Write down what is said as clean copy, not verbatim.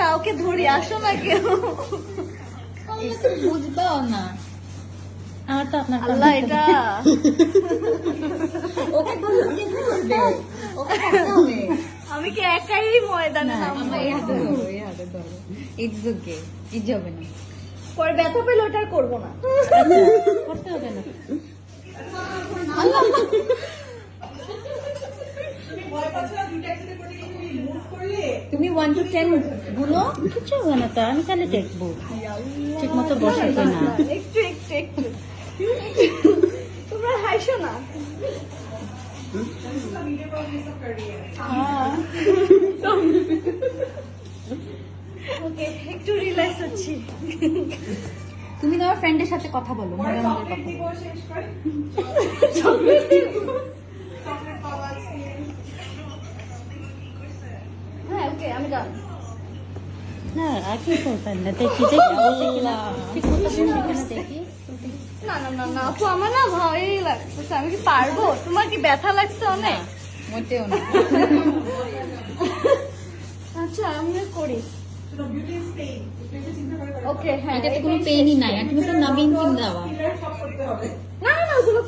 কাউকে ধরি, আসো না কেউ। বুঝবাও না। আমার তো আপনার আল্লাহ, এটা ওকে ধরো, কে ধরবে? ওকে ধরতে হবে। আমি কি একাই ময়দানে নামবো? আমার এই হাতে ধরো, এই হাতে ধরো। ইটস ওকে, ইট যাবে না। পরে ব্যথা পেলে ওটা আর করবো না। করতে হবে না। তুমি 1 to 10 গুলো। কিছু হবে না তো, আমি খালি দেখবো ঠিক মতো বসে কিনা। একটু একটু একটু তোমরা হাসো না। ওকে, একটু রিল্যাক্স হচ্ছি। তুমি তোমার ফ্রেন্ডের সাথে কথা বলো, মজার মজার কথা বলো। হ্যাঁ, ওকে, আমি ডান। হ্যাঁ, আর কি করবেন না, দেখি যে কি বসে কিনা, ঠিক মতো বসে কিনা দেখি। না না না না আপু, আমার না ভয়ই লাগতেছে। আমি কি পারবো? তোমার কি ব্যথা লাগছে অনেক? মোটেও না। আচ্ছা, আমি করি। ওকে, হ্যাঁ, এটাতে কোনো পেইনই নাই, আর তুমি তো নামিং কিন দেওয়া। না না না, ওগুলো